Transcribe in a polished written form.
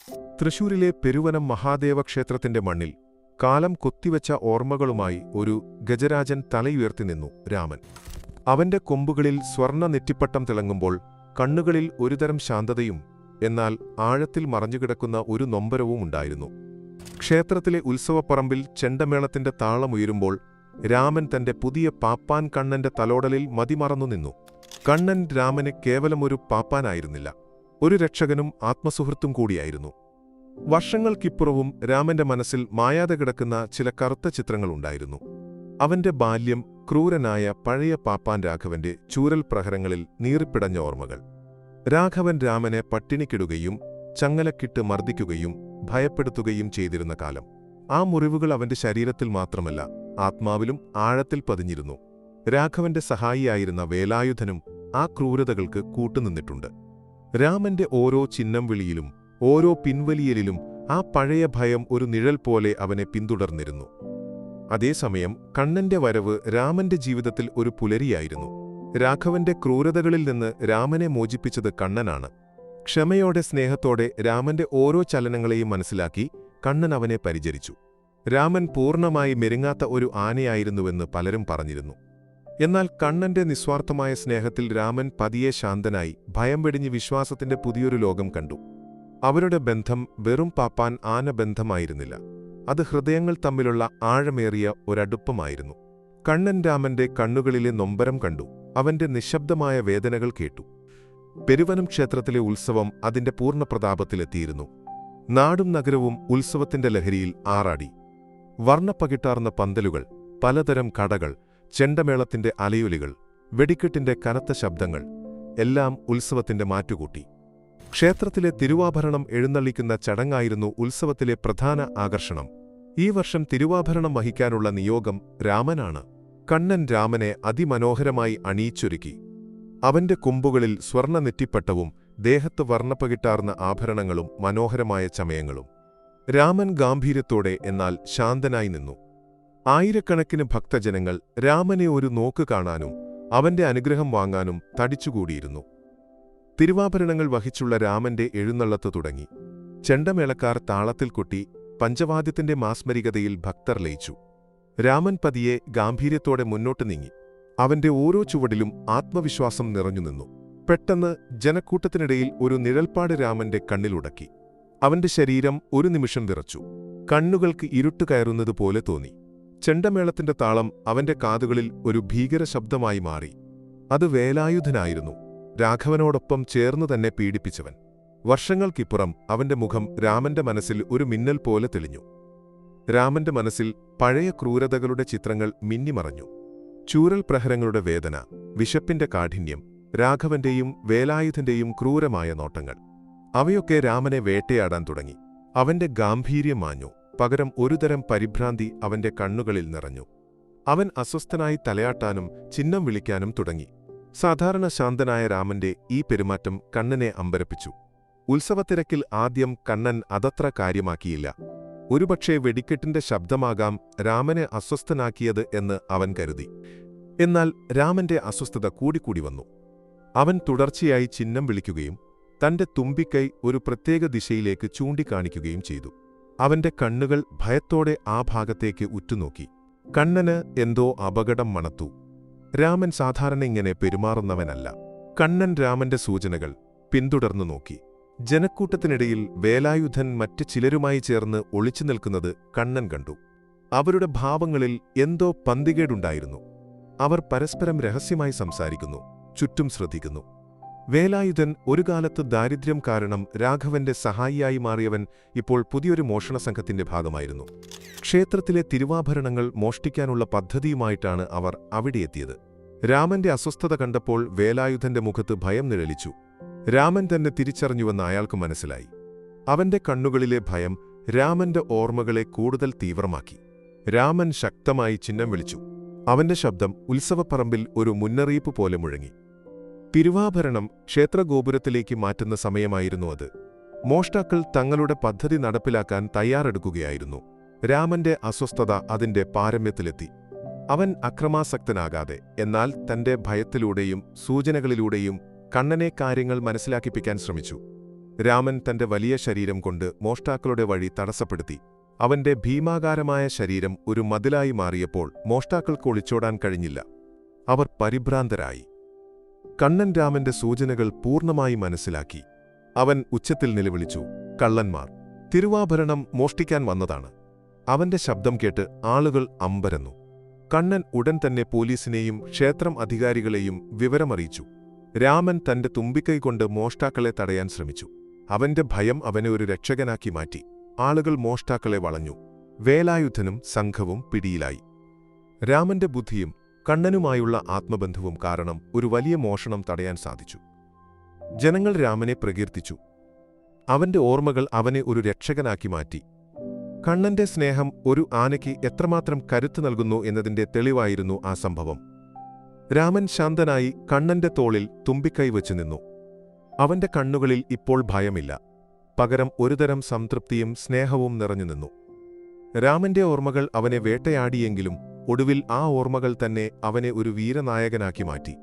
തൃശൂരിലെ പെരുവനം മഹാദേവ ക്ഷേത്രത്തിന്റെ മണ്ണിൽ കാലം കൊത്തിവെച്ച ഓർമ്മകളുമായി ഒരു ഗജരാജൻ തലയുയർത്തി നിന്നു രാമൻ. അവന്റെ കൊമ്പുകളിൽ സ്വർണ്ണ നെറ്റിപ്പട്ടം തിളങ്ങുമ്പോൾ കണ്ണുകളിൽ ഒരുതരം ശാന്തതയും എന്നാൽ ആഴത്തിൽ മറഞ്ഞുകിടക്കുന്ന ഒരു നൊമ്പരവും ഉണ്ടായിരുന്നു. ക്ഷേത്രത്തിലെ ഉത്സവപ്പറമ്പിൽ ചെണ്ടമേളത്തിന്റെ താളമുയരുമ്പോൾ രാമൻ തന്റെ പുതിയ പാപ്പാൻ കണ്ണന്റെ തലോടലിൽ മതിമറന്നു നിന്നു. കണ്ണൻ രാമന് കേവലമൊരു പാപ്പാനായിരുന്നില്ല, ഒരു രക്ഷകനും ആത്മസുഹൃത്തും കൂടിയായിരുന്നു. വർഷങ്ങൾക്കിപ്പുറവും രാമന്റെ മനസ്സിൽ മായാതെ കിടക്കുന്ന ചില കറുത്ത ചിത്രങ്ങളുണ്ടായിരുന്നു. അവന്റെ ബാല്യം, ക്രൂരനായ പഴയ പാപ്പാൻ രാഘവന്റെ ചൂരൽ പ്രഹരങ്ങളിൽ നീറിപ്പിടഞ്ഞ ഓർമ്മകൾ. രാഘവൻ രാമനെ പട്ടിണിക്കിടുകയും ചങ്ങലക്കിട്ട് മർദ്ദിക്കുകയും ഭയപ്പെടുത്തുകയും ചെയ്തിരുന്ന കാലം. ആ മുറിവുകൾ അവന്റെ ശരീരത്തിൽ മാത്രമല്ല, ആത്മാവിലും ആഴത്തിൽ പതിഞ്ഞിരുന്നു. രാഘവന്റെ സഹായിയായിരുന്ന വേലായുധനും ആ ക്രൂരതകൾക്ക് കൂട്ടുനിന്നിട്ടുണ്ട്. രാമന്റെ ഓരോ ചിഹ്നം വിളിയിലും ഓരോ പിൻവലിയലിലും ആ പഴയ ഭയം ഒരു നിഴൽ പോലെ അവനെ പിന്തുടർന്നിരുന്നു. അതേസമയം കണ്ണന്റെ വരവ് രാമന്റെ ജീവിതത്തിൽ ഒരു പുലരിയായിരുന്നു. രാഘവന്റെ ക്രൂരതകളിൽ നിന്ന് രാമനെ മോചിപ്പിച്ചത് കണ്ണനാണ്. ക്ഷമയോടെ സ്നേഹത്തോടെ രാമന്റെ ഓരോ ചലനങ്ങളെയും മനസ്സിലാക്കി കണ്ണൻ അവനെ പരിചരിച്ചു. രാമൻ പൂർണ്ണമായി മെരുങ്ങാത്ത ഒരു ആനയായിരുന്നുവെന്ന് പലരും പറഞ്ഞിരുന്നു. എന്നാൽ കണ്ണന്റെ നിസ്വാർത്ഥമായ സ്നേഹത്തിൽ രാമൻ പതിയെ ശാന്തനായി ഭയം വെടിഞ്ഞ് വിശ്വാസത്തിന്റെ പുതിയൊരു ലോകം കണ്ടു. അവരുടെ ബന്ധം വെറും പാപ്പാൻ ആന ബന്ധമായിരുന്നില്ല, അത് ഹൃദയങ്ങൾ തമ്മിലുള്ള ആഴമേറിയ ഒരടുപ്പമായിരുന്നു. കണ്ണൻ രാമന്റെ കണ്ണുകളിലെ നൊമ്പരം കണ്ടു, അവന്റെ നിശബ്ദമായ വേദനകൾ കേട്ടു. പെരുവനം ക്ഷേത്രത്തിലെ ഉത്സവം അതിന്റെ പൂർണ്ണപ്രതാപത്തിലെത്തിയിരുന്നു. നാടും നഗരവും ഉത്സവത്തിന്റെ ലഹരിയിൽ ആറാടി. വർണ്ണപ്പകിട്ടാർന്ന പന്തലുകൾ, പലതരം കടകൾ, ചെണ്ടമേളത്തിന്റെ അലയൊലികൾ, വെടിക്കെട്ടിന്റെ കനത്ത ശബ്ദങ്ങൾ എല്ലാം ഉത്സവത്തിന്റെ മാറ്റുകൂട്ടി. ക്ഷേത്രത്തിലെ തിരുവാഭരണം എഴുന്നള്ളിക്കുന്ന ചടങ്ങായിരുന്നു ഉത്സവത്തിലെ പ്രധാന ആകർഷണം. ഈ വർഷം തിരുവാഭരണം വഹിക്കാനുള്ള നിയോഗം രാമനാണ്. കണ്ണൻ രാമനെ അതിമനോഹരമായി അണിയിച്ചൊരുക്കി. അവന്റെ കൊമ്പുകളിൽ സ്വർണ്ണ നെറ്റിപ്പട്ടവും ദേഹത്ത് വർണ്ണപ്പകിട്ടാർന്ന ആഭരണങ്ങളും മനോഹരമായ ചമയങ്ങളും. രാമൻ ഗാംഭീര്യത്തോടെ എന്നാൽ ശാന്തനായി നിന്നു. ആയിരക്കണക്കിന് ഭക്തജനങ്ങൾ രാമനെ ഒരു നോക്ക് കാണാനും അവന്റെ അനുഗ്രഹം വാങ്ങാനും തടിച്ചുകൂടിയിരുന്നു. തിരുവാഭരണങ്ങൾ വഹിച്ചുള്ള രാമന്റെ എഴുന്നള്ളത്ത് തുടങ്ങി. ചെണ്ടമേളക്കാർ താളത്തിൽ കൊട്ടി, പഞ്ചവാദ്യത്തിന്റെ മാസ്മരികതയിൽ ഭക്തർ ലയിച്ചു. രാമൻ പതിയെ ഗാംഭീര്യത്തോടെ മുന്നോട്ട് നീങ്ങി. അവന്റെ ഓരോ ചുവടിലും ആത്മവിശ്വാസം നിറഞ്ഞുനിന്നു. പെട്ടെന്ന് ജനക്കൂട്ടത്തിനിടയിൽ ഒരു നിഴൽപ്പാട് രാമന്റെ കണ്ണിലുടക്കി. അവന്റെ ശരീരം ഒരു നിമിഷം വിറച്ചു. കണ്ണുകൾക്ക് ഇരുട്ട് കയറുന്നതുപോലെ തോന്നി. ചെണ്ടമേളത്തിന്റെ താളം അവന്റെ കാതുകളിൽ ഒരു ഭീകര ശബ്ദമായി മാറി. അത് വേലായുധനായിരുന്നു, രാഘവനോടൊപ്പം ചേർന്നു തന്നെ പീഡിപ്പിച്ചവൻ. വർഷങ്ങൾക്കിപ്പുറം അവന്റെ മുഖം രാമന്റെ മനസ്സിൽ ഒരു മിന്നൽ പോലെ തെളിഞ്ഞു. രാമന്റെ മനസ്സിൽ പഴയ ക്രൂരതകളുടെ ചിത്രങ്ങൾ മിന്നിമറഞ്ഞു. ചൂരൽ പ്രഹരങ്ങളുടെ വേദന, വിശപ്പിന്റെ കാഠിന്യം, രാഘവന്റെയും വേലായുധന്റെയും ക്രൂരമായ നോട്ടങ്ങൾ, അവയൊക്കെ രാമനെ വേട്ടയാടാൻ തുടങ്ങി. അവന്റെ ഗാംഭീര്യം മാഞ്ഞു, പകരം ഒരുതരം പരിഭ്രാന്തി അവന്റെ കണ്ണുകളിൽ നിറഞ്ഞു. അവൻ അസ്വസ്ഥനായി തലയാട്ടാനും ചിഹ്നം വിളിക്കാനും തുടങ്ങി. സാധാരണ ശാന്തനായ രാമന്റെ ഈ പെരുമാറ്റം കണ്ണനെ അമ്പരപ്പിച്ചു. ഉത്സവത്തിരക്കിൽ ആദ്യം കണ്ണൻ അതത്ര കാര്യമാക്കിയില്ല. ഒരുപക്ഷേ വെടിക്കെട്ടിന്റെ ശബ്ദമാകാം രാമനെ അസ്വസ്ഥനാക്കിയത് എന്ന് അവൻ കരുതി. എന്നാൽ രാമന്റെ അസ്വസ്ഥത കൂടിക്കൂടി വന്നു. അവൻ തുടർച്ചയായി ചിഹ്നം വിളിക്കുകയും തന്റെ തുമ്പിക്കൈ ഒരു പ്രത്യേക ദിശയിലേക്ക് ചൂണ്ടിക്കാണിക്കുകയും ചെയ്തു. അവന്റെ കണ്ണുകൾ ഭയത്തോടെ ആ ഭാഗത്തേക്ക് ഉറ്റുനോക്കി. കണ്ണന് എന്തോ അപകടം മണത്തു. രാമൻ സാധാരണ ഇങ്ങനെ പെരുമാറുന്നവനല്ല. കണ്ണൻ രാമന്റെ സൂചനകൾ പിന്തുടർന്നു നോക്കി. ജനക്കൂട്ടത്തിനിടയിൽ വേലായുധൻ മറ്റ് ചിലരുമായി ചേർന്ന് ഒളിച്ചു നിൽക്കുന്നത് കണ്ണൻ കണ്ടു. അവരുടെ ഭാവങ്ങളിൽ എന്തോ പന്തികേടുണ്ടായിരുന്നു. അവർ പരസ്പരം രഹസ്യമായി സംസാരിക്കുന്നു, ചുറ്റും ശ്രദ്ധിക്കുന്നു. വേലായുധൻ ഒരു കാലത്ത് ദാരിദ്ര്യം കാരണം രാഘവന്റെ സഹായിയായി മാറിയവൻ ഇപ്പോൾ പുതിയൊരു മോഷണ സംഘത്തിന്റെ ഭാഗമായിരുന്നു. ക്ഷേത്രത്തിലെ തിരുവാഭരണങ്ങൾ മോഷ്ടിക്കാനുള്ള പദ്ധതിയുമായിട്ടാണ് അവർ അവിടെയെത്തിയത്. രാമന്റെ അസ്വസ്ഥത കണ്ടപ്പോൾ വേലായുധന്റെ മുഖത്ത് ഭയം നിഴലിച്ചു. രാമൻ തന്നെ തിരിച്ചറിഞ്ഞുവെന്ന് അയാൾക്ക് മനസ്സിലായി. അവന്റെ കണ്ണുകളിലെ ഭയം രാമന്റെ ഓർമ്മകളെ കൂടുതൽ തീവ്രമാക്കി. രാമൻ ശക്തമായി ചിഹ്നം വിളിച്ചു. അവന്റെ ശബ്ദം ഉത്സവപ്പറമ്പിൽ ഒരു മുന്നറിയിപ്പ് പോലെ മുഴങ്ങി. തിരുവാഭരണം ക്ഷേത്രഗോപുരത്തിലേക്ക് മാറ്റുന്ന സമയമായിരുന്നു അത്. മോഷ്ടാക്കൾ തങ്ങളുടെ പദ്ധതി നടപ്പിലാക്കാൻ തയ്യാറെടുക്കുകയായിരുന്നു. രാമന്റെ അസ്വസ്ഥത അതിന്റെ പാരമ്യത്തിലെത്തി. അവൻ അക്രമാസക്തനാകാതെ എന്നാൽ തന്റെ ഭയത്തിലൂടെയും സൂചനകളിലൂടെയും കണ്ണനെ കാര്യങ്ങൾ മനസ്സിലാക്കിപ്പിക്കാൻ ശ്രമിച്ചു. രാമൻ തന്റെ വലിയ ശരീരം കൊണ്ട് മോഷ്ടാക്കളുടെ വഴി തടസ്സപ്പെടുത്തി. അവന്റെ ഭീമാകാരമായ ശരീരം ഒരു മതിലായി മാറിയപ്പോൾ മോഷ്ടാക്കൾക്ക് ഒളിച്ചോടാൻ കഴിഞ്ഞില്ല. അവർ പരിഭ്രാന്തരായി. കണ്ണൻ രാമന്റെ സൂചനകൾ പൂർണ്ണമായി മനസ്സിലാക്കി. അവൻ ഉച്ചത്തിൽ നിലവിളിച്ചു, "കള്ളന്മാർ! തിരുവാഭരണം മോഷ്ടിക്കാൻ വന്നതാണ്." അവന്റെ ശബ്ദം കേട്ട് ആളുകൾ അമ്പരന്നു. കണ്ണൻ ഉടൻ തന്നെ പോലീസിനെയും ക്ഷേത്രം അധികാരികളെയും വിവരമറിയിച്ചു. രാമൻ തന്റെ തുമ്പിക്കൈകൊണ്ട് മോഷ്ടാക്കളെ തടയാൻ ശ്രമിച്ചു. അവന്റെ ഭയം അവനെ ഒരു രക്ഷകനാക്കി മാറ്റി. ആളുകൾ മോഷ്ടാക്കളെ വളഞ്ഞു. വേലായുധനും സംഘവും പിടിയിലായി. രാമന്റെ ബുദ്ധിയും കണ്ണനുമായുള്ള ആത്മബന്ധവും കാരണം ഒരു വലിയ മോഷണം തടയാൻ സാധിച്ചു. ജനങ്ങൾ രാമനെ പ്രകീർത്തിച്ചു. അവന്റെ ഓർമ്മകൾ അവനെ ഒരു രക്ഷകനാക്കി മാറ്റി. കണ്ണന്റെ സ്നേഹം ഒരു ആനയ്ക്ക് എത്രമാത്രം കരുത്ത് നൽകുന്നു എന്നതിന്റെ തെളിവായിരുന്നു ആ സംഭവം. രാമൻ ശാന്തനായി കണ്ണന്റെ തോളിൽ തുമ്പിക്കൈ വച്ചു നിന്നു. അവന്റെ കണ്ണുകളിൽ ഇപ്പോൾ ഭയമില്ല. പകരം ഒരുതരം സംതൃപ്തിയും സ്നേഹവും നിറഞ്ഞുനിന്നു. രാമന്റെ ഓർമ്മകൾ അവനെ വേട്ടയാടിയെങ്കിലും ഒടുവിൽ ആ ഓർമ്മകൾ തന്നെ അവനെ ഒരു വീരനായകനാക്കി മാറ്റി.